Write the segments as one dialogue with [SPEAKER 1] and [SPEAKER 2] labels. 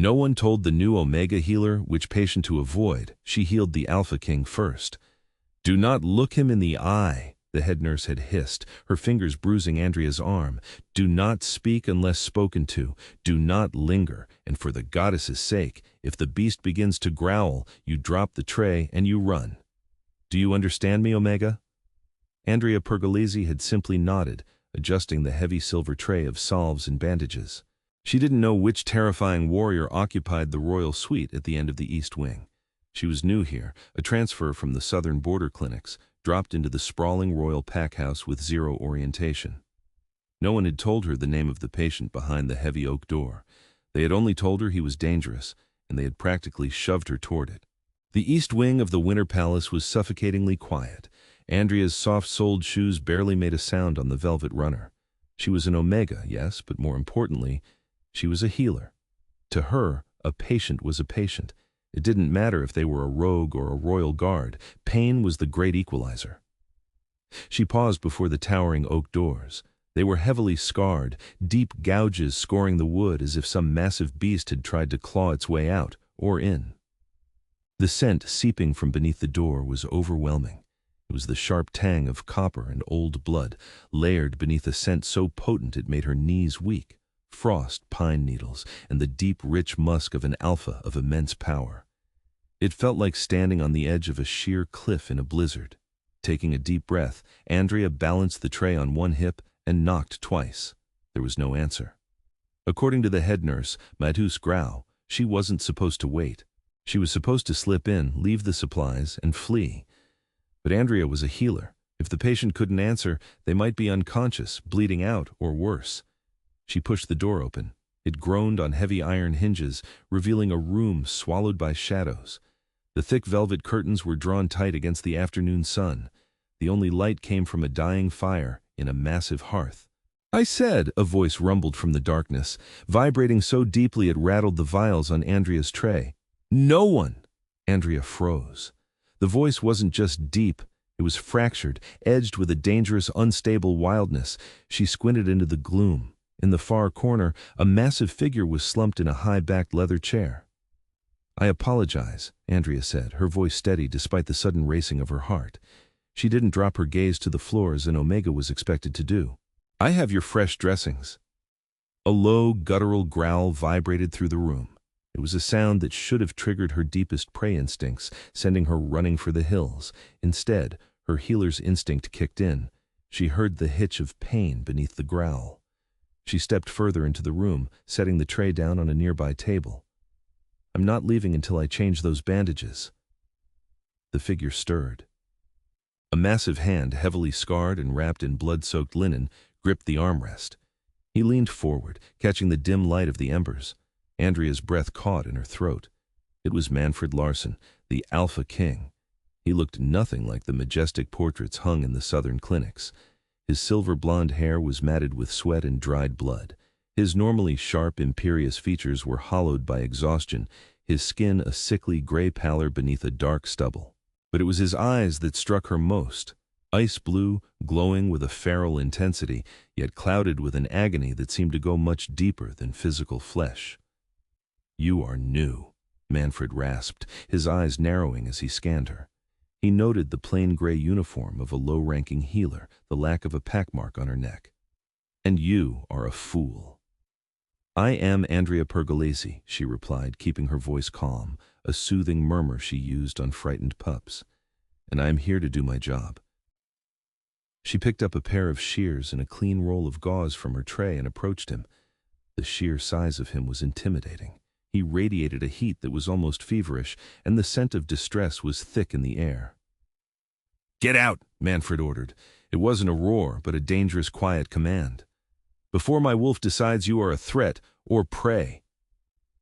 [SPEAKER 1] No one told the new Omega healer which patient to avoid. She healed the Alpha King first. "Do not look him in the eye," the head nurse had hissed, her fingers bruising Andrea's arm. "Do not speak unless spoken to. Do not linger, and for the goddess's sake, if the beast begins to growl, you drop the tray and you run. Do you understand me, Omega?" Andrea Pergolesi had simply nodded, adjusting the heavy silver tray of salves and bandages. She didn't know which terrifying warrior occupied the royal suite at the end of the East Wing. She was new here, a transfer from the southern border clinics, dropped into the sprawling royal packhouse with zero orientation. No one had told her the name of the patient behind the heavy oak door. They had only told her he was dangerous, and they had practically shoved her toward it. The East Wing of the Winter Palace was suffocatingly quiet. Andrea's soft-soled shoes barely made a sound on the velvet runner. She was an Omega, yes, but more importantly, she was a healer. To her, a patient was a patient. It didn't matter if they were a rogue or a royal guard. Pain was the great equalizer. She paused before the towering oak doors. They were heavily scarred, deep gouges scoring the wood as if some massive beast had tried to claw its way out or in. The scent seeping from beneath the door was overwhelming. It was the sharp tang of copper and old blood, layered beneath a scent so potent it made her knees weak. Frost, pine needles, and the deep, rich musk of an alpha of immense power. It felt like standing on the edge of a sheer cliff in a blizzard. Taking a deep breath, Andrea balanced the tray on one hip and knocked twice. There was no answer. According to the head nurse, Madhus Grau, she wasn't supposed to wait. She was supposed to slip in, leave the supplies, and flee. But Andrea was a healer. If the patient couldn't answer, they might be unconscious, bleeding out, or worse. She pushed the door open. It groaned on heavy iron hinges, revealing a room swallowed by shadows. The thick velvet curtains were drawn tight against the afternoon sun. The only light came from a dying fire in a massive hearth. "I said," a voice rumbled from the darkness, vibrating so deeply it rattled the vials on Andrea's tray. "No one!" Andrea froze. The voice wasn't just deep, it was fractured, edged with a dangerous, unstable wildness. She squinted into the gloom. In the far corner, a massive figure was slumped in a high-backed leather chair. "I apologize," Andrea said, her voice steady despite the sudden racing of her heart. She didn't drop her gaze to the floor as an Omega was expected to do. "I have your fresh dressings." A low, guttural growl vibrated through the room. It was a sound that should have triggered her deepest prey instincts, sending her running for the hills. Instead, her healer's instinct kicked in. She heard the hitch of pain beneath the growl. She stepped further into the room, setting the tray down on a nearby table. "I'm not leaving until I change those bandages." The figure stirred. A massive hand, heavily scarred and wrapped in blood-soaked linen, gripped the armrest. He leaned forward, catching the dim light of the embers. Andrea's breath caught in her throat. It was Manfred Larsen, the Alpha King. He looked nothing like the majestic portraits hung in the southern clinics. His silver-blonde hair was matted with sweat and dried blood. His normally sharp, imperious features were hollowed by exhaustion, his skin a sickly gray pallor beneath a dark stubble. But it was his eyes that struck her most. Ice blue, glowing with a feral intensity, yet clouded with an agony that seemed to go much deeper than physical flesh. "You are new," Manfred rasped, his eyes narrowing as he scanned her. He noted the plain gray uniform of a low-ranking healer, the lack of a packmark on her neck. "And you are a fool." "I am Andrea Pergolesi," she replied, keeping her voice calm, a soothing murmur she used on frightened pups. "And I am here to do my job." She picked up a pair of shears and a clean roll of gauze from her tray and approached him. The sheer size of him was intimidating. He radiated a heat that was almost feverish, and the scent of distress was thick in the air. "Get out," Manfred ordered. It wasn't a roar, but a dangerous, quiet command. "Before my wolf decides you are a threat or prey."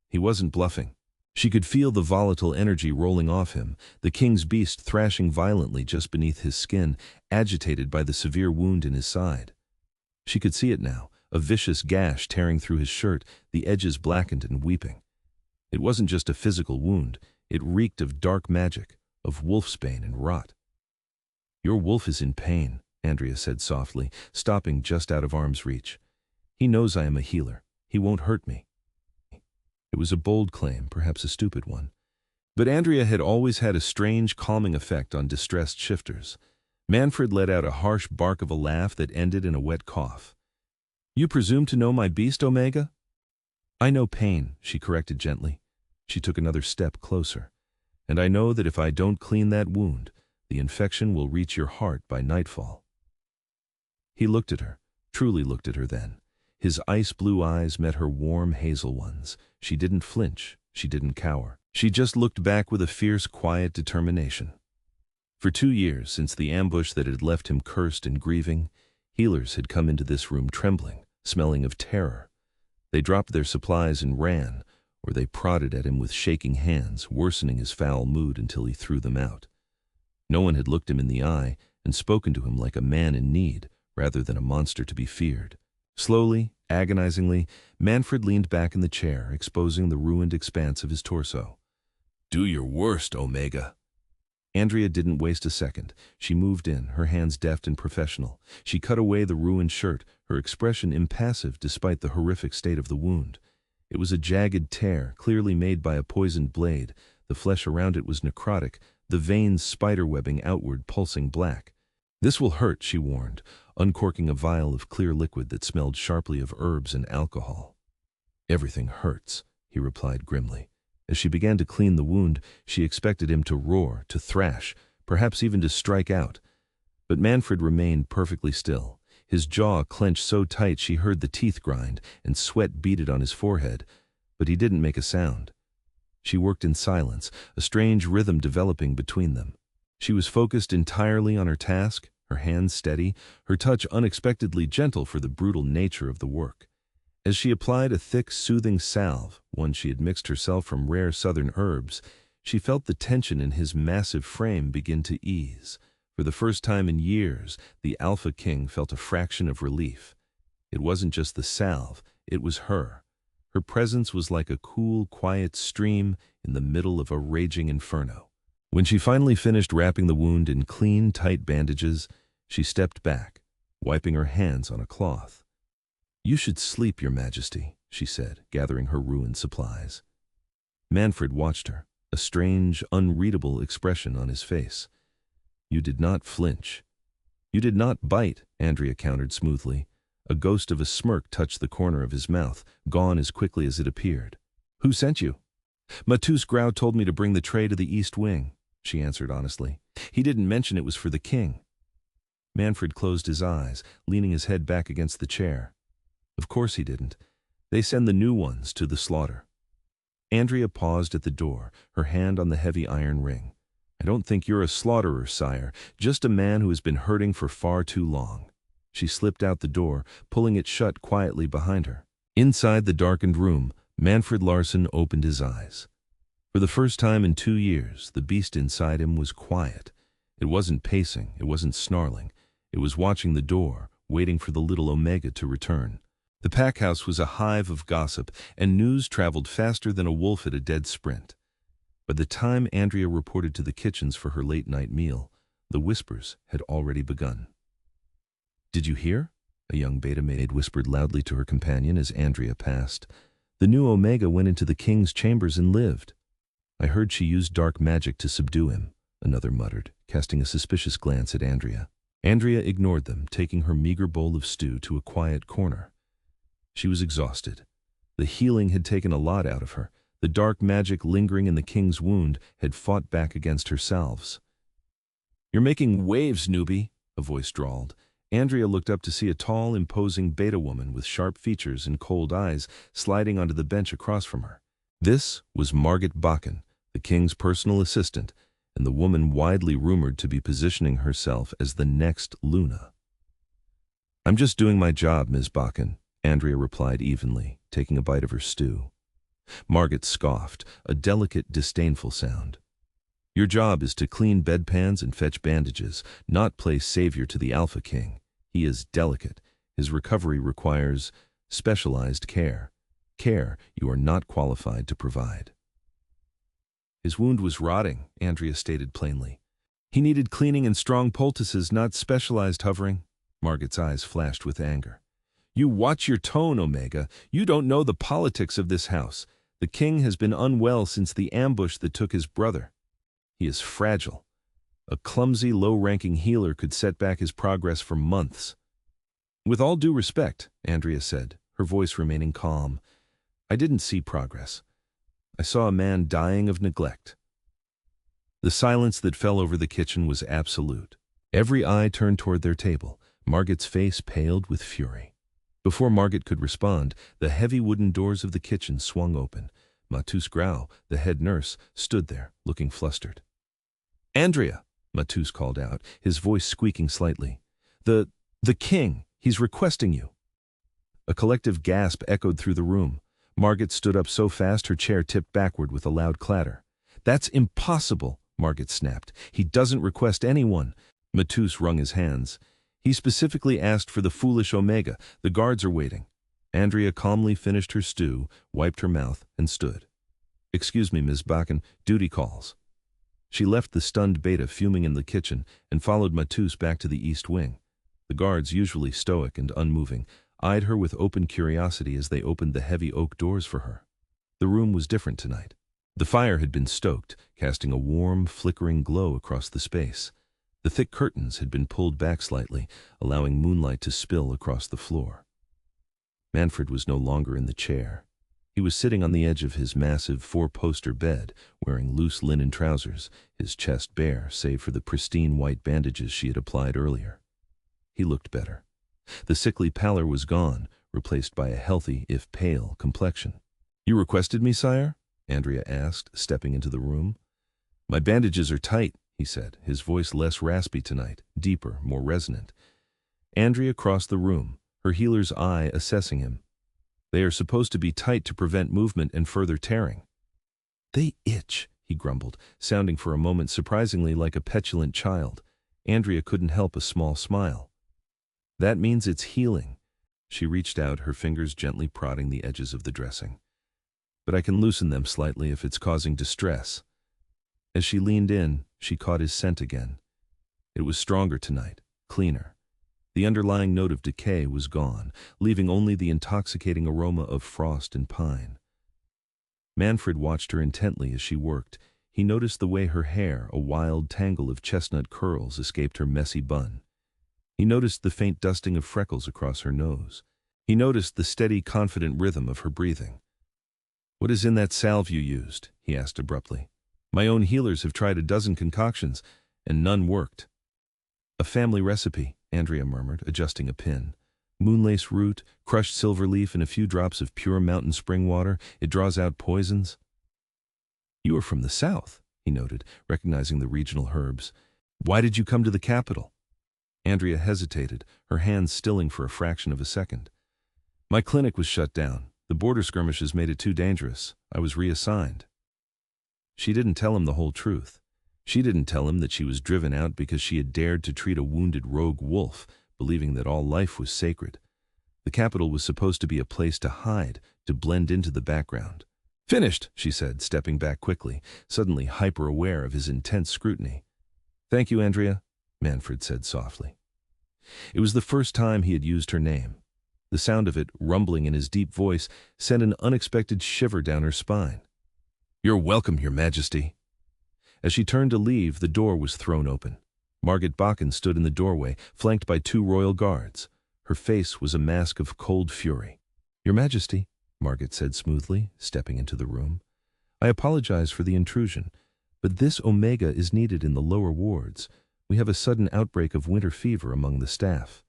[SPEAKER 1] He wasn't bluffing. She could feel the volatile energy rolling off him, the king's beast thrashing violently just beneath his skin, agitated by the severe wound in his side. She could see it now, a vicious gash tearing through his shirt, the edges blackened and weeping. It wasn't just a physical wound, it reeked of dark magic, of wolfsbane and rot. "Your wolf is in pain," Andrea said softly, stopping just out of arm's reach. "He knows I am a healer. He won't hurt me." It was a bold claim, perhaps a stupid one. But Andrea had always had a strange, calming effect on distressed shifters. Manfred let out a harsh bark of a laugh that ended in a wet cough. "You presume to know my beast, Omega?" "I know pain," she corrected gently. She took another step closer. "And I know that if I don't clean that wound, the infection will reach your heart by nightfall." He looked at her, truly looked at her then. His ice-blue eyes met her warm hazel ones. She didn't flinch, she didn't cower. She just looked back with a fierce, quiet determination. For 2 years, since the ambush that had left him cursed and grieving, healers had come into this room trembling, smelling of terror. They dropped their supplies and ran, or they prodded at him with shaking hands, worsening his foul mood until he threw them out. No one had looked him in the eye and spoken to him like a man in need, rather than a monster to be feared. Slowly, agonizingly, Manfred leaned back in the chair, exposing the ruined expanse of his torso. "Do your worst, Omega." Andrea didn't waste a second. She moved in, her hands deft and professional. She cut away the ruined shirt, her expression impassive despite the horrific state of the wound. It was a jagged tear, clearly made by a poisoned blade. The flesh around it was necrotic, the veins spiderwebbing outward, pulsing black. "This will hurt," she warned, uncorking a vial of clear liquid that smelled sharply of herbs and alcohol. "Everything hurts," he replied grimly. As she began to clean the wound, she expected him to roar, to thrash, perhaps even to strike out. But Manfred remained perfectly still. His jaw clenched so tight she heard the teeth grind, and sweat beaded on his forehead, but he didn't make a sound. She worked in silence, a strange rhythm developing between them. She was focused entirely on her task, her hands steady, her touch unexpectedly gentle for the brutal nature of the work. As she applied a thick, soothing salve, one she had mixed herself from rare southern herbs, she felt the tension in his massive frame begin to ease. For the first time in years, the Alpha King felt a fraction of relief. It wasn't just the salve, it was her. Her presence was like a cool, quiet stream in the middle of a raging inferno. When she finally finished wrapping the wound in clean, tight bandages, she stepped back, wiping her hands on a cloth. "You should sleep, Your Majesty," she said, gathering her ruined supplies. Manfred watched her, a strange, unreadable expression on his face. "You did not flinch." "You did not bite," Andrea countered smoothly. A ghost of a smirk touched the corner of his mouth, gone as quickly as it appeared. "Who sent you?" "Matus Grau told me to bring the tray to the East Wing," she answered honestly. "He didn't mention it was for the king." Manfred closed his eyes, leaning his head back against the chair. "Of course he didn't. They send the new ones to the slaughter." Andrea paused at the door, her hand on the heavy iron ring. "I don't think you're a slaughterer, sire, just a man who has been hurting for far too long." She slipped out the door, pulling it shut quietly behind her. Inside the darkened room, Manfred Larsson opened his eyes. For the first time in 2 years, the beast inside him was quiet. It wasn't pacing, it wasn't snarling. It was watching the door, waiting for the little Omega to return. The packhouse was a hive of gossip, and news traveled faster than a wolf at a dead sprint. By the time Andrea reported to the kitchens for her late-night meal, the whispers had already begun. "Did you hear?" a young beta maid whispered loudly to her companion as Andrea passed. "The new Omega went into the king's chambers and lived." "I heard she used dark magic to subdue him," another muttered, casting a suspicious glance at Andrea. Andrea ignored them, taking her meager bowl of stew to a quiet corner. She was exhausted. The healing had taken a lot out of her. The dark magic lingering in the king's wound had fought back against her salves. "You're making waves, newbie," a voice drawled. Andrea looked up to see a tall, imposing beta woman with sharp features and cold eyes sliding onto the bench across from her. This was Margit Bakken, the king's personal assistant, and the woman widely rumored to be positioning herself as the next Luna. "I'm just doing my job, Ms. Bakken," Andrea replied evenly, taking a bite of her stew. Margit scoffed, a delicate, disdainful sound. "Your job is to clean bedpans and fetch bandages, not play savior to the Alpha King. He is delicate. His recovery requires specialized care. Care you are not qualified to provide." "His wound was rotting," Andrea stated plainly. "He needed cleaning and strong poultices, not specialized hovering." Margit's eyes flashed with anger. "You watch your tone, Omega. You don't know the politics of this house. The king has been unwell since the ambush that took his brother. He is fragile. A clumsy, low-ranking healer could set back his progress for months. With all due respect, Andrea said, her voice remaining calm, I didn't see progress. I saw a man dying of neglect. The silence that fell over the kitchen was absolute. Every eye turned toward their table. Margit's face paled with fury. Before Margit could respond, the heavy wooden doors of the kitchen swung open. Matus Grau, the head nurse, stood there, looking flustered. Andrea, Matus called out, his voice squeaking slightly. The king, he's requesting you. A collective gasp echoed through the room. Margit stood up so fast her chair tipped backward with a loud clatter. That's impossible, Margit snapped. He doesn't request anyone. Matus wrung his hands. He specifically asked for the foolish Omega. The guards are waiting. Andrea calmly finished her stew, wiped her mouth, and stood. Excuse me, Ms. Bakken, duty calls. She left the stunned Beta fuming in the kitchen and followed Matus back to the east wing. The guards, usually stoic and unmoving, eyed her with open curiosity as they opened the heavy oak doors for her. The room was different tonight. The fire had been stoked, casting a warm, flickering glow across the space. The thick curtains had been pulled back slightly, allowing moonlight to spill across the floor. Manfred was no longer in the chair. He was sitting on the edge of his massive four-poster bed, wearing loose linen trousers, his chest bare save for the pristine white bandages she had applied earlier. He looked better. The sickly pallor was gone, replaced by a healthy, if pale, complexion. You requested me, sire? Andrea asked, stepping into the room. My bandages are tight, he said, his voice less raspy tonight, deeper, more resonant. Andrea crossed the room, her healer's eye assessing him. They are supposed to be tight to prevent movement and further tearing. They itch, he grumbled, sounding for a moment surprisingly like a petulant child. Andrea couldn't help a small smile. That means it's healing. She reached out, her fingers gently prodding the edges of the dressing. But I can loosen them slightly if it's causing distress. As she leaned in, she caught his scent again. It was stronger tonight, cleaner. The underlying note of decay was gone, leaving only the intoxicating aroma of frost and pine. Manfred watched her intently as she worked. He noticed the way her hair, a wild tangle of chestnut curls, escaped her messy bun. He noticed the faint dusting of freckles across her nose. He noticed the steady, confident rhythm of her breathing. What is in that salve you used? He asked abruptly. My own healers have tried a dozen concoctions, and none worked. A family recipe, Andrea murmured, adjusting a pin. Moonlace root, crushed silver leaf, and a few drops of pure mountain spring water. It draws out poisons. You are from the south, he noted, recognizing the regional herbs. Why did you come to the capital? Andrea hesitated, her hands stilling for a fraction of a second. My clinic was shut down. The border skirmishes made it too dangerous. I was reassigned. She didn't tell him the whole truth. She didn't tell him that she was driven out because she had dared to treat a wounded rogue wolf, believing that all life was sacred. The capital was supposed to be a place to hide, to blend into the background. Finished, she said, stepping back quickly, suddenly hyper-aware of his intense scrutiny. Thank you, Andrea, Manfred said softly. It was the first time he had used her name. The sound of it, rumbling in his deep voice, sent an unexpected shiver down her spine. You're welcome, Your Majesty. As she turned to leave, the door was thrown open. Margit Bakken stood in the doorway, flanked by 2 royal guards. Her face was a mask of cold fury. Your Majesty, Margit said smoothly, stepping into the room. I apologize for the intrusion, but this Omega is needed in the lower wards. We have a sudden outbreak of winter fever among the staff.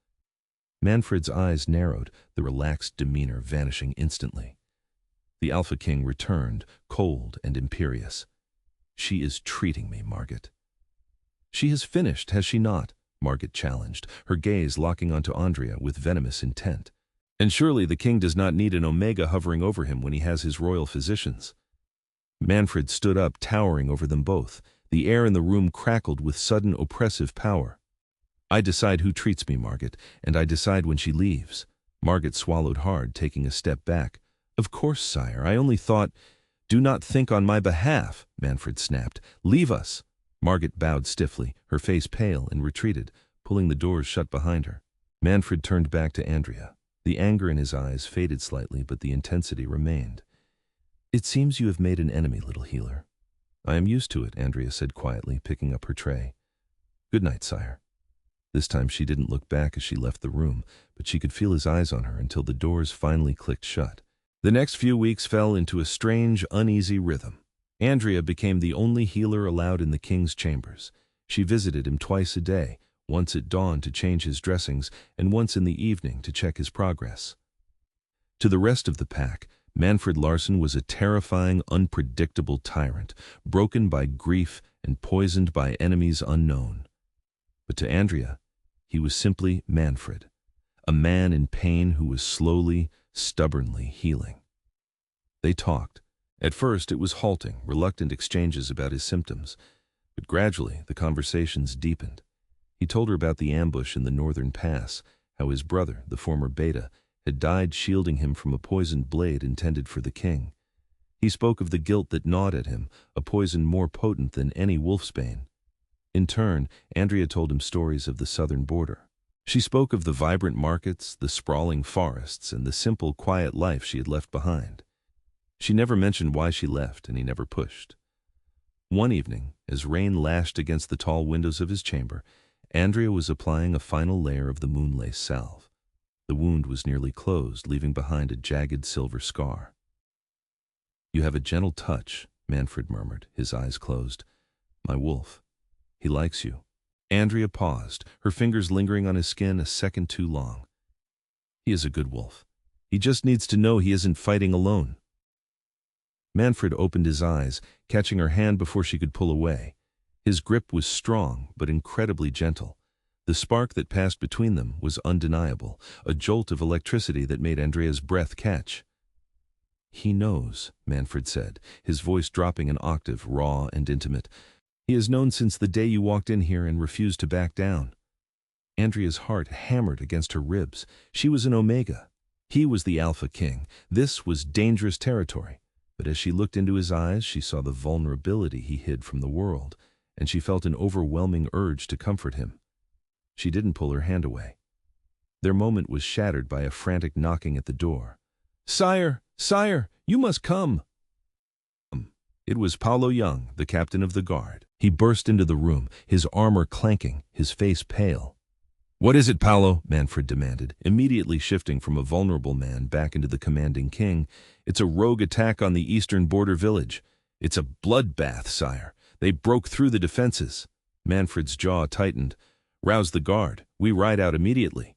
[SPEAKER 1] Manfred's eyes narrowed, the relaxed demeanor vanishing instantly. The Alpha King returned, cold and imperious. She is treating me, Margit. She has finished, has she not? Margit challenged, her gaze locking onto Andrea with venomous intent. And surely the king does not need an Omega hovering over him when he has his royal physicians. Manfred stood up, towering over them both. The air in the room crackled with sudden oppressive power. I decide who treats me, Margit, and I decide when she leaves. Margit swallowed hard, taking a step back. Of course, sire, I only thought— Do not think on my behalf, Manfred snapped. Leave us. Margit bowed stiffly, her face pale, and retreated, pulling the doors shut behind her. Manfred turned back to Andrea. The anger in his eyes faded slightly, but the intensity remained. It seems you have made an enemy, little healer. I am used to it, Andrea said quietly, picking up her tray. Good night, sire. This time she didn't look back as she left the room, but she could feel his eyes on her until the doors finally clicked shut. The next few weeks fell into a strange, uneasy rhythm. Andrea became the only healer allowed in the king's chambers. She visited him twice a day, once at dawn to change his dressings, and once in the evening to check his progress. To the rest of the pack, Manfred Larsen was a terrifying, unpredictable tyrant, broken by grief and poisoned by enemies unknown. But to Andrea, he was simply Manfred, a man in pain who was slowly, stubbornly healing. They talked. At first it was halting, reluctant exchanges about his symptoms, but gradually the conversations deepened. He told her about the ambush in the northern pass, how his brother, the former Beta, had died shielding him from a poisoned blade intended for the king. He spoke of the guilt that gnawed at him, a poison more potent than any wolfsbane. In turn, Andrea told him stories of the southern border. She spoke of the vibrant markets, the sprawling forests, and the simple, quiet life she had left behind. She never mentioned why she left, and he never pushed. One evening, as rain lashed against the tall windows of his chamber, Andrea was applying a final layer of the moonlace salve. The wound was nearly closed, leaving behind a jagged silver scar. "You have a gentle touch," Manfred murmured, his eyes closed. "My wolf. He likes you." Andrea paused, her fingers lingering on his skin a second too long. "He is a good wolf. He just needs to know he isn't fighting alone." Manfred opened his eyes, catching her hand before she could pull away. His grip was strong, but incredibly gentle. The spark that passed between them was undeniable, a jolt of electricity that made Andrea's breath catch. "He knows," Manfred said, his voice dropping an octave, raw and intimate. "He has known since the day you walked in here and refused to back down." Andrea's heart hammered against her ribs. She was an Omega. He was the Alpha King. This was dangerous territory. But as she looked into his eyes, she saw the vulnerability he hid from the world, and she felt an overwhelming urge to comfort him. She didn't pull her hand away. Their moment was shattered by a frantic knocking at the door. "Sire! Sire! You must come!" It was Paolo Young, the captain of the guard. He burst into the room, his armor clanking, his face pale. "What is it, Paolo?" Manfred demanded, immediately shifting from a vulnerable man back into the commanding king. "It's a rogue attack on the eastern border village. It's a bloodbath, sire. They broke through the defenses." Manfred's jaw tightened. "Rouse the guard. We ride out immediately."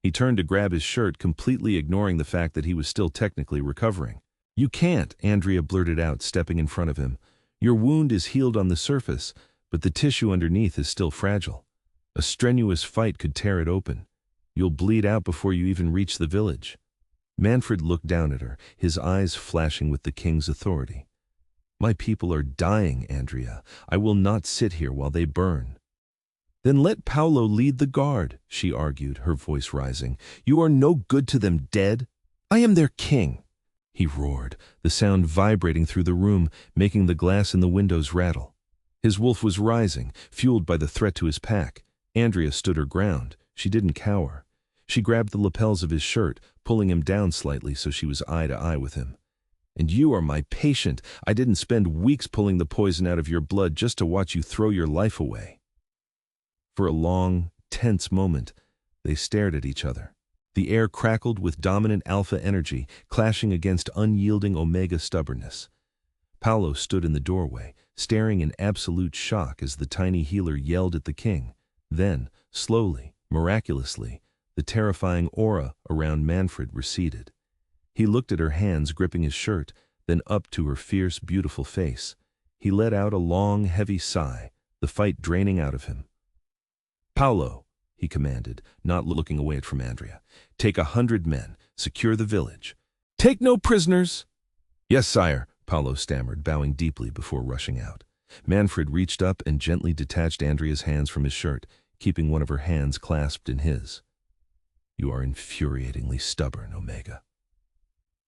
[SPEAKER 1] He turned to grab his shirt, completely ignoring the fact that he was still technically recovering. "You can't," Andrea blurted out, stepping in front of him. "Your wound is healed on the surface, but the tissue underneath is still fragile. A strenuous fight could tear it open. You'll bleed out before you even reach the village." Manfred looked down at her, his eyes flashing with the king's authority. "My people are dying, Andrea. I will not sit here while they burn." "Then let Paolo lead the guard," she argued, her voice rising. "You are no good to them dead. I am their king." He roared, the sound vibrating through the room, making the glass in the windows rattle. His wolf was rising, fueled by the threat to his pack. Andrea stood her ground. She didn't cower. She grabbed the lapels of his shirt, pulling him down slightly so she was eye to eye with him. "And you are my patient. I didn't spend weeks pulling the poison out of your blood just to watch you throw your life away." For a long, tense moment, they stared at each other. The air crackled with dominant alpha energy, clashing against unyielding omega stubbornness. Paolo stood in the doorway, staring in absolute shock as the tiny healer yelled at the king. Then, slowly, miraculously, the terrifying aura around Manfred receded. He looked at her hands gripping his shirt, then up to her fierce, beautiful face. He let out a long, heavy sigh, the fight draining out of him. "Paolo," he commanded, not looking away from Andrea. "Take 100 men. Secure the village." "Take no prisoners." "Yes, sire," Paolo stammered, bowing deeply before rushing out. Manfred reached up and gently detached Andrea's hands from his shirt, keeping one of her hands clasped in his. "You are infuriatingly stubborn, Omega."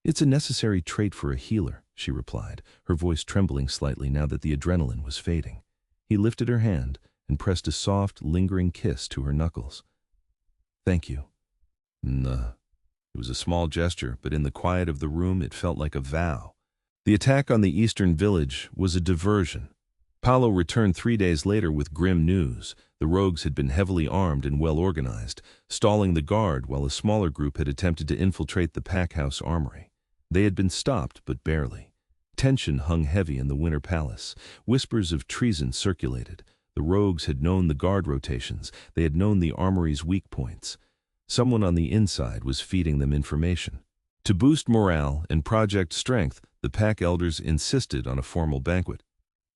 [SPEAKER 1] "It's a necessary trait for a healer," she replied, her voice trembling slightly now that the adrenaline was fading. He lifted her hand and pressed a soft, lingering kiss to her knuckles. "Thank you." It was a small gesture, but in the quiet of the room it felt like a vow. The attack on the eastern village was a diversion. Paolo returned 3 days later with grim news. The rogues had been heavily armed and well organized, stalling the guard while a smaller group had attempted to infiltrate the packhouse armory. They had been stopped, but barely. Tension hung heavy in the Winter Palace. Whispers of treason circulated. The rogues had known the guard rotations. They had known the armory's weak points. Someone on the inside was feeding them information. To boost morale and project strength, the pack elders insisted on a formal banquet.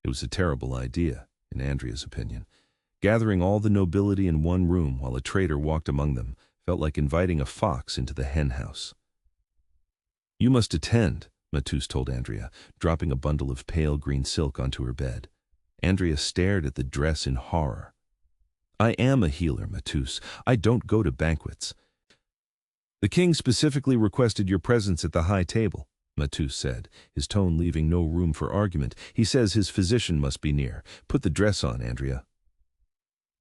[SPEAKER 1] It was a terrible idea, in Andrea's opinion. Gathering all the nobility in one room while a traitor walked among them felt like inviting a fox into the hen house. "You must attend," Matus told Andrea, dropping a bundle of pale green silk onto her bed. Andrea stared at the dress in horror. "I am a healer, Matus. I don't go to banquets." "The king specifically requested your presence at the high table," Matus said, his tone leaving no room for argument. "He says his physician must be near. Put the dress on, Andrea."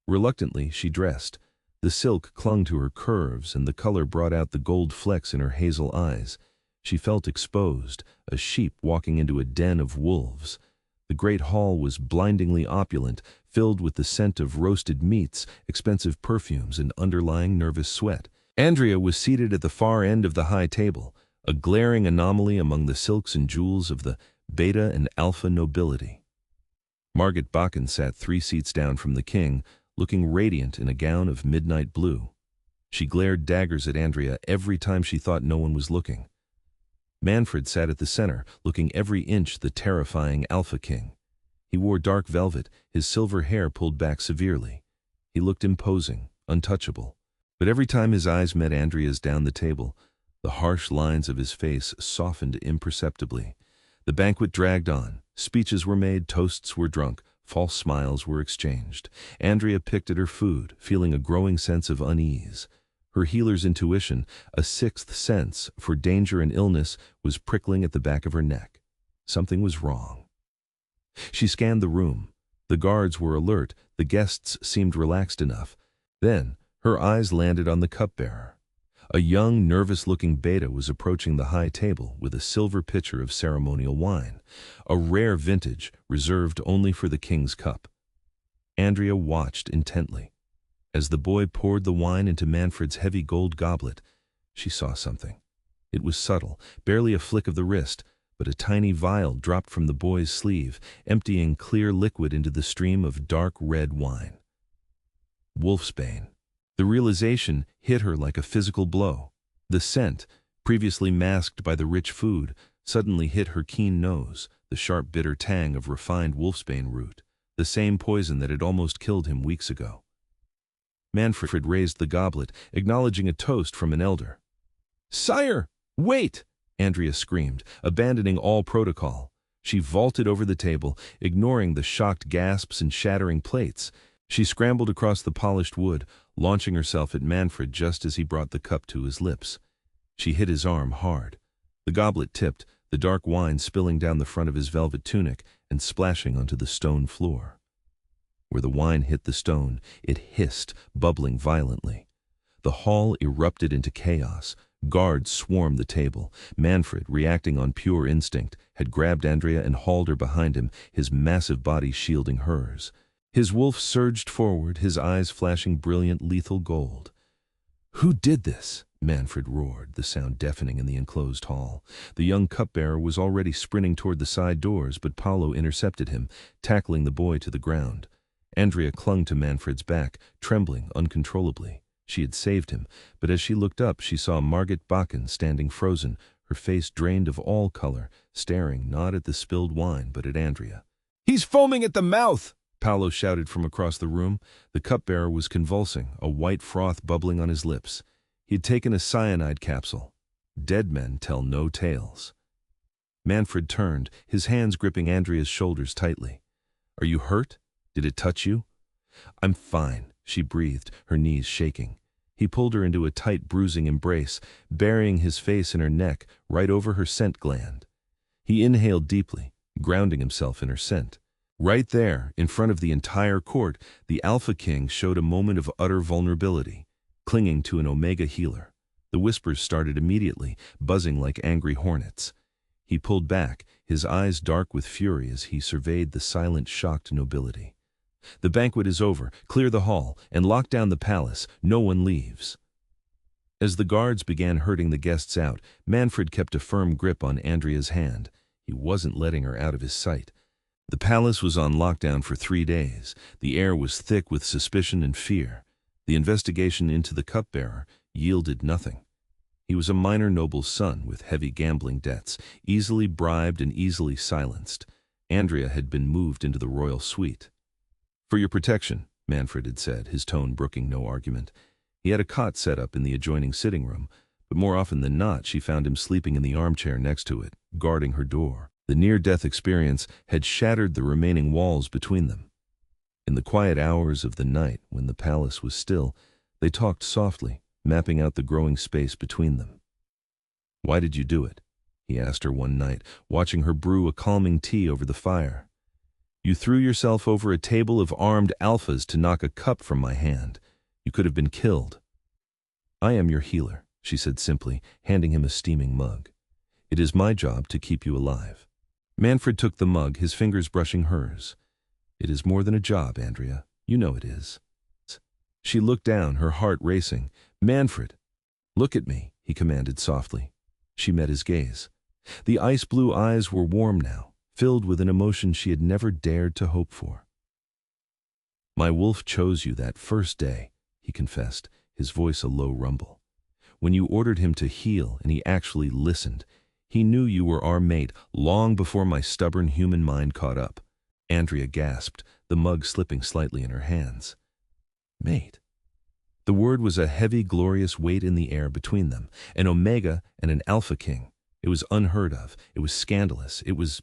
[SPEAKER 1] Reluctantly, she dressed. The silk clung to her curves, and the color brought out the gold flecks in her hazel eyes. She felt exposed, a sheep walking into a den of wolves. The great hall was blindingly opulent, filled with the scent of roasted meats, expensive perfumes, and underlying nervous sweat. Andrea was seated at the far end of the high table, a glaring anomaly among the silks and jewels of the beta and alpha nobility. Margit Bakken sat 3 seats down from the king, looking radiant in a gown of midnight blue. She glared daggers at Andrea every time she thought no one was looking. Manfred sat at the center, looking every inch the terrifying Alpha King. He wore dark velvet, his silver hair pulled back severely. He looked imposing, untouchable. But every time his eyes met Andrea's down the table, the harsh lines of his face softened imperceptibly. The banquet dragged on. Speeches were made, toasts were drunk, false smiles were exchanged. Andrea picked at her food, feeling a growing sense of unease. Her healer's intuition, a sixth sense for danger and illness, was prickling at the back of her neck. Something was wrong. She scanned the room. The guards were alert, the guests seemed relaxed enough. Then, her eyes landed on the cupbearer. A young, nervous-looking beta was approaching the high table with a silver pitcher of ceremonial wine, a rare vintage reserved only for the king's cup. Andrea watched intently. As the boy poured the wine into Manfred's heavy gold goblet, she saw something. It was subtle, barely a flick of the wrist, but a tiny vial dropped from the boy's sleeve, emptying clear liquid into the stream of dark red wine. Wolfsbane. The realization hit her like a physical blow. The scent, previously masked by the rich food, suddenly hit her keen nose, the sharp bitter tang of refined wolfsbane root, the same poison that had almost killed him weeks ago. Manfred raised the goblet, acknowledging a toast from an elder. "Sire, wait!" Andrea screamed, abandoning all protocol. She vaulted over the table, ignoring the shocked gasps and shattering plates. She scrambled across the polished wood, launching herself at Manfred just as he brought the cup to his lips. She hit his arm hard. The goblet tipped, the dark wine spilling down the front of his velvet tunic and splashing onto the stone floor. Where the wine hit the stone, it hissed, bubbling violently. The hall erupted into chaos. Guards swarmed the table. Manfred, reacting on pure instinct, had grabbed Andrea and hauled her behind him, his massive body shielding hers. His wolf surged forward, his eyes flashing brilliant, lethal gold. "Who did this?" Manfred roared, the sound deafening in the enclosed hall. The young cupbearer was already sprinting toward the side doors, but Paolo intercepted him, tackling the boy to the ground. Andrea clung to Manfred's back, trembling uncontrollably. She had saved him, but as she looked up, she saw Margit Bakken standing frozen, her face drained of all color, staring not at the spilled wine, but at Andrea. "He's foaming at the mouth!" Paolo shouted from across the room. The cupbearer was convulsing, a white froth bubbling on his lips. He had taken a cyanide capsule. Dead men tell no tales. Manfred turned, his hands gripping Andrea's shoulders tightly. "Are you hurt? Did it touch you?" "I'm fine," she breathed, her knees shaking. He pulled her into a tight, bruising embrace, burying his face in her neck, right over her scent gland. He inhaled deeply, grounding himself in her scent. Right there, in front of the entire court, the Alpha King showed a moment of utter vulnerability, clinging to an Omega healer. The whispers started immediately, buzzing like angry hornets. He pulled back, his eyes dark with fury as he surveyed the silent, shocked nobility. "The banquet is over. Clear the hall, and lock down the palace. No one leaves." As the guards began herding the guests out, Manfred kept a firm grip on Andrea's hand. He wasn't letting her out of his sight. The palace was on lockdown for 3 days. The air was thick with suspicion and fear. The investigation into the cupbearer yielded nothing. He was a minor noble's son with heavy gambling debts, easily bribed and easily silenced. Andrea had been moved into the royal suite. "For your protection," Manfred had said, his tone brooking no argument. He had a cot set up in the adjoining sitting room, but more often than not she found him sleeping in the armchair next to it, guarding her door. The near-death experience had shattered the remaining walls between them. In the quiet hours of the night, when the palace was still, they talked softly, mapping out the growing space between them. "Why did you do it?" he asked her one night, watching her brew a calming tea over the fire. "You threw yourself over a table of armed alphas to knock a cup from my hand. You could have been killed." "I am your healer," she said simply, handing him a steaming mug. "It is my job to keep you alive." Manfred took the mug, his fingers brushing hers. "It is more than a job, Andrea. You know it is." She looked down, her heart racing. "Manfred, look at me," he commanded softly. She met his gaze. The ice-blue eyes were warm now, filled with an emotion she had never dared to hope for. "My wolf chose you that first day," he confessed, his voice a low rumble. "When you ordered him to heal and he actually listened, he knew you were our mate long before my stubborn human mind caught up." Andrea gasped, the mug slipping slightly in her hands. Mate. The word was a heavy, glorious weight in the air between them, an Omega and an Alpha King. It was unheard of, it was scandalous, it was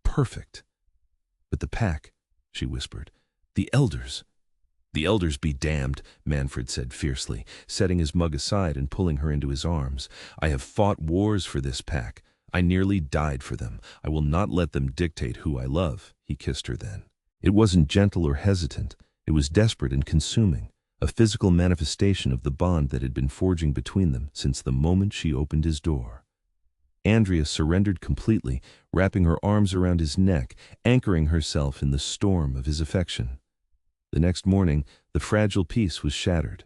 [SPEAKER 1] perfect. "But the pack," she whispered, "the elders." "The elders be damned," Manfred said fiercely, setting his mug aside and pulling her into his arms. "I have fought wars for this pack. I nearly died for them. I will not let them dictate who I love." He kissed her then. It wasn't gentle or hesitant. It was desperate and consuming, a physical manifestation of the bond that had been forging between them since the moment she opened his door. Andrea surrendered completely, wrapping her arms around his neck, anchoring herself in the storm of his affection. The next morning, the fragile peace was shattered.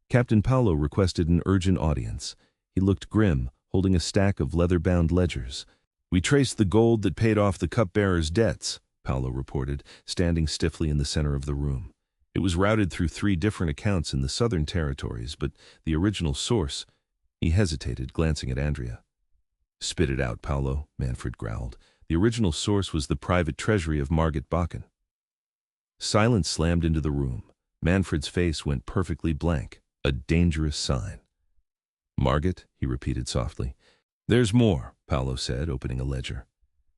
[SPEAKER 1] Captain Paolo requested an urgent audience. He looked grim, holding a stack of leather-bound ledgers. "We traced the gold that paid off the cupbearer's debts," Paolo reported, standing stiffly in the center of the room. "It was routed through 3 different accounts in the southern territories, but the original source—" He hesitated, glancing at Andrea. "Spit it out, Paolo," Manfred growled. "The original source was the private treasury of Margit Bakken." Silence slammed into the room. Manfred's face went perfectly blank, a dangerous sign. "Margit," he repeated softly. "There's more," Paolo said, opening a ledger.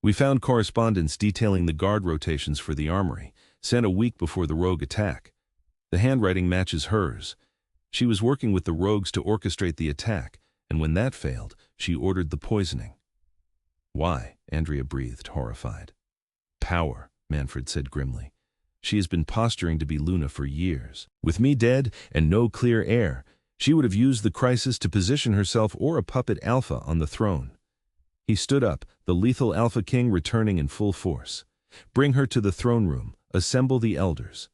[SPEAKER 1] "We found correspondence detailing the guard rotations for the armory, sent a week before the rogue attack. The handwriting matches hers. She was working with the rogues to orchestrate the attack, and when that failed, she ordered the poisoning." "Why?" Andrea breathed, horrified. "Power," Manfred said grimly. "She has been posturing to be Luna for years. With me dead and no clear heir, she would have used the crisis to position herself or a puppet Alpha on the throne." He stood up, the lethal Alpha King returning in full force. "Bring her to the throne room. Assemble the elders."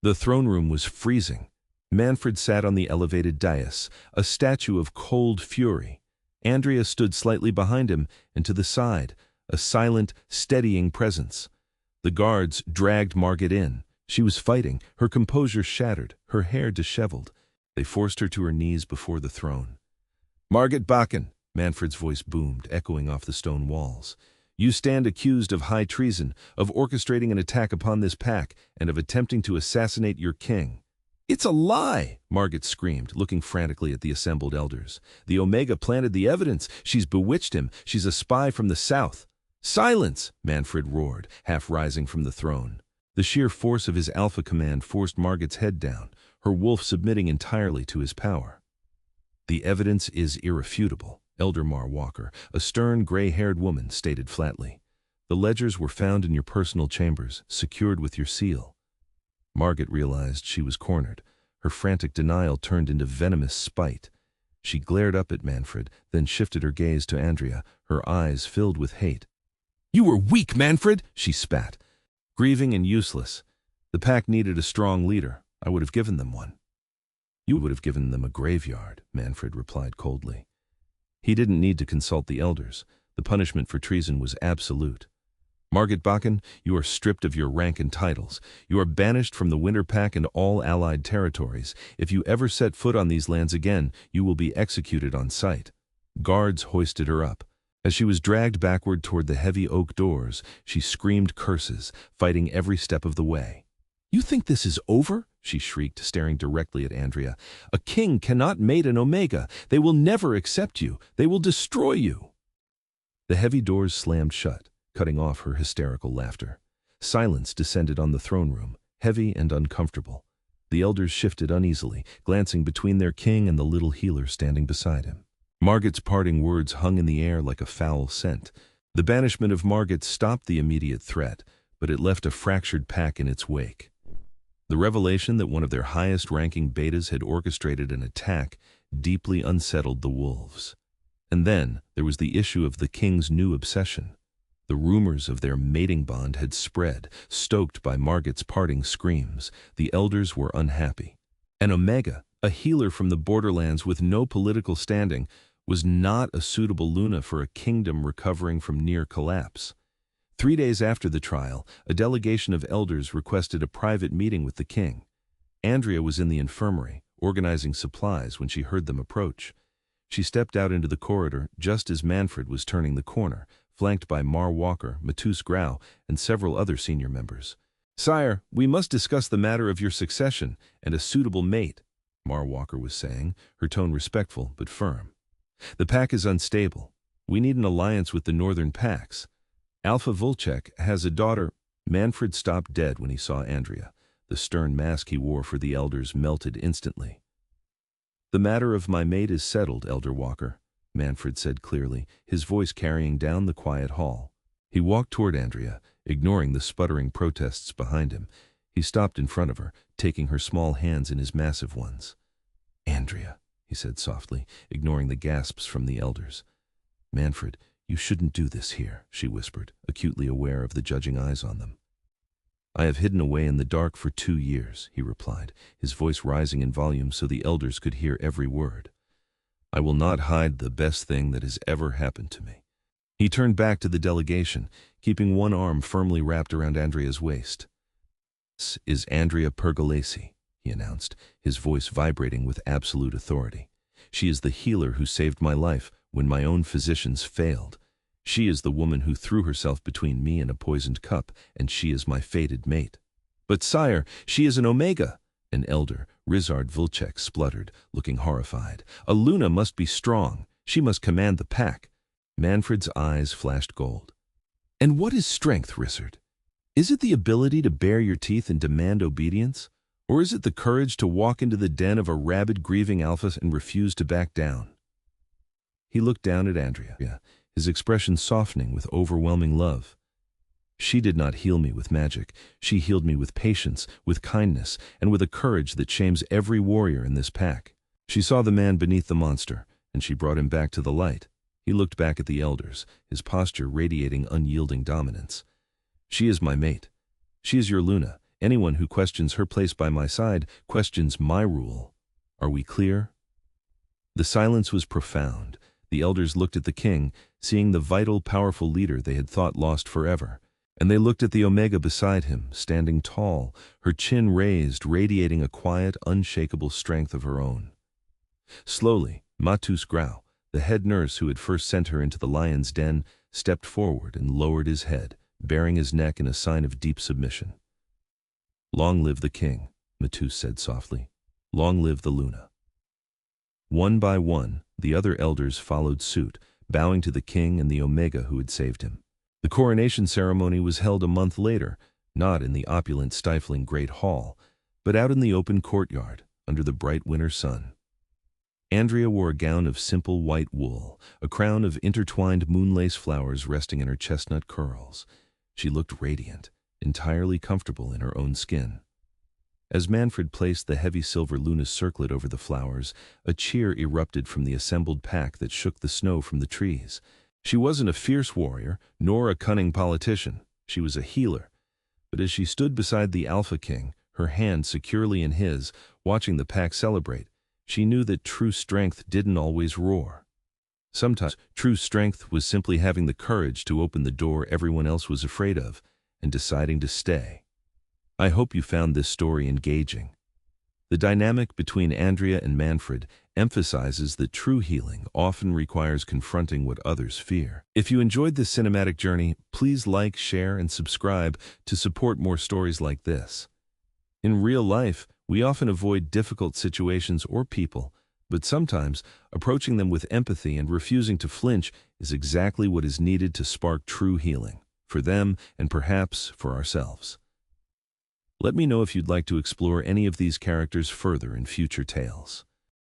[SPEAKER 1] The throne room was freezing. Manfred sat on the elevated dais, a statue of cold fury. Andrea stood slightly behind him and to the side, a silent, steadying presence. The guards dragged Margit in. She was fighting, her composure shattered, her hair disheveled. They forced her to her knees before the throne. "Margit Bakken," Manfred's voice boomed, echoing off the stone walls. "You stand accused of high treason, of orchestrating an attack upon this pack, and of attempting to assassinate your king." "It's a lie!" Margit screamed, looking frantically at the assembled elders. "The Omega planted the evidence. She's bewitched him. She's a spy from the south." "Silence!" Manfred roared, half rising from the throne. The sheer force of his Alpha command forced Margit's head down, her wolf submitting entirely to his power. "The evidence is irrefutable," Elder Mar Walker, a stern, gray-haired woman, stated flatly. "The ledgers were found in your personal chambers, secured with your seal." Margit realized she was cornered. Her frantic denial turned into venomous spite. She glared up at Manfred, then shifted her gaze to Andrea, her eyes filled with hate. You were weak, Manfred, she spat. Grieving and useless. The pack needed a strong leader. I would have given them one. You would have given them a graveyard, Manfred replied coldly. He didn't need to consult the elders. The punishment for treason was absolute. Margit Bakken, you are stripped of your rank and titles. You are banished from the Winter Pack and all allied territories. If you ever set foot on these lands again, you will be executed on sight. Guards hoisted her up. As she was dragged backward toward the heavy oak doors, she screamed curses, fighting every step of the way. You think this is over? She shrieked, staring directly at Andrea. A king cannot mate an Omega. They will never accept you. They will destroy you. The heavy doors slammed shut, cutting off her hysterical laughter. Silence descended on the throne room, heavy and uncomfortable. The elders shifted uneasily, glancing between their king and the little healer standing beside him. Margit's parting words hung in the air like a foul scent. The banishment of Margit stopped the immediate threat, but it left a fractured pack in its wake. The revelation that one of their highest-ranking betas had orchestrated an attack deeply unsettled the wolves. And then there was the issue of the king's new obsession. The rumors of their mating bond had spread, stoked by Margit's parting screams. The elders were unhappy. An Omega, a healer from the borderlands with no political standing, was not a suitable Luna for a kingdom recovering from near collapse. 3 days after the trial, a delegation of elders requested a private meeting with the king. Andrea was in the infirmary, organizing supplies when she heard them approach. She stepped out into the corridor just as Manfred was turning the corner, flanked by Mar Walker, Matus Grau, and several other senior members. "Sire, we must discuss the matter of your succession and a suitable mate," Mar Walker was saying, her tone respectful but firm. "The pack is unstable. We need an alliance with the northern packs. Alpha Vulchek has a daughter." Manfred stopped dead when he saw Andrea. The stern mask he wore for the elders melted instantly. "The matter of my mate is settled, Elder Walker," Manfred said clearly, his voice carrying down the quiet hall. He walked toward Andrea, ignoring the sputtering protests behind him. He stopped in front of her, taking her small hands in his massive ones. "Andrea," he said softly, ignoring the gasps from the elders. "Manfred, you shouldn't do this here," she whispered, acutely aware of the judging eyes on them. "I have hidden away in the dark for 2 years," he replied, his voice rising in volume so the elders could hear every word. "I will not hide the best thing that has ever happened to me." He turned back to the delegation, keeping one arm firmly wrapped around Andrea's waist. "This is Andrea Pergolesi," he announced, his voice vibrating with absolute authority. "She is the healer who saved my life when my own physicians failed. She is the woman who threw herself between me and a poisoned cup, and she is my fated mate." "But sire, she is an Omega," an elder, Rizard Vulchek, spluttered, looking horrified. "A Luna must be strong. She must command the pack." Manfred's eyes flashed gold. "And what is strength, Rizard? Is it the ability to bare your teeth and demand obedience? Or is it the courage to walk into the den of a rabid, grieving alpha and refuse to back down?" He looked down at Andrea, his expression softening with overwhelming love. "She did not heal me with magic. She healed me with patience, with kindness, and with a courage that shames every warrior in this pack. She saw the man beneath the monster, and she brought him back to the light." He looked back at the elders, his posture radiating unyielding dominance. "She is my mate. She is your Luna. Anyone who questions her place by my side questions my rule. Are we clear?" The silence was profound. The elders looked at the king, seeing the vital, powerful leader they had thought lost forever. And they looked at the Omega beside him, standing tall, her chin raised, radiating a quiet, unshakable strength of her own. Slowly, Matus Grau, the head nurse who had first sent her into the lion's den, stepped forward and lowered his head, baring his neck in a sign of deep submission. "Long live the king," Matus said softly. "Long live the Luna." One by one, the other elders followed suit, bowing to the king and the Omega who had saved him. The coronation ceremony was held a month later, not in the opulent, stifling great hall, but out in the open courtyard, under the bright winter sun. Andrea wore a gown of simple white wool, a crown of intertwined moonlace flowers resting in her chestnut curls. She looked radiant, entirely comfortable in her own skin. As Manfred placed the heavy silver Luna's circlet over the flowers, a cheer erupted from the assembled pack that shook the snow from the trees. She wasn't a fierce warrior, nor a cunning politician. She was a healer. But as she stood beside the Alpha King, her hand securely in his, watching the pack celebrate, she knew that true strength didn't always roar. Sometimes, true strength was simply having the courage to open the door everyone else was afraid of, and deciding to stay. I hope you found this story engaging. The dynamic between Andrea and Manfred emphasizes that true healing often requires confronting what others fear. If you enjoyed this cinematic journey, please like, share, and subscribe to support more stories like this. In real life, we often avoid difficult situations or people, but sometimes approaching them with empathy and refusing to flinch is exactly what is needed to spark true healing, for them and perhaps for ourselves. Let me know if you'd like to explore any of these characters further in future tales.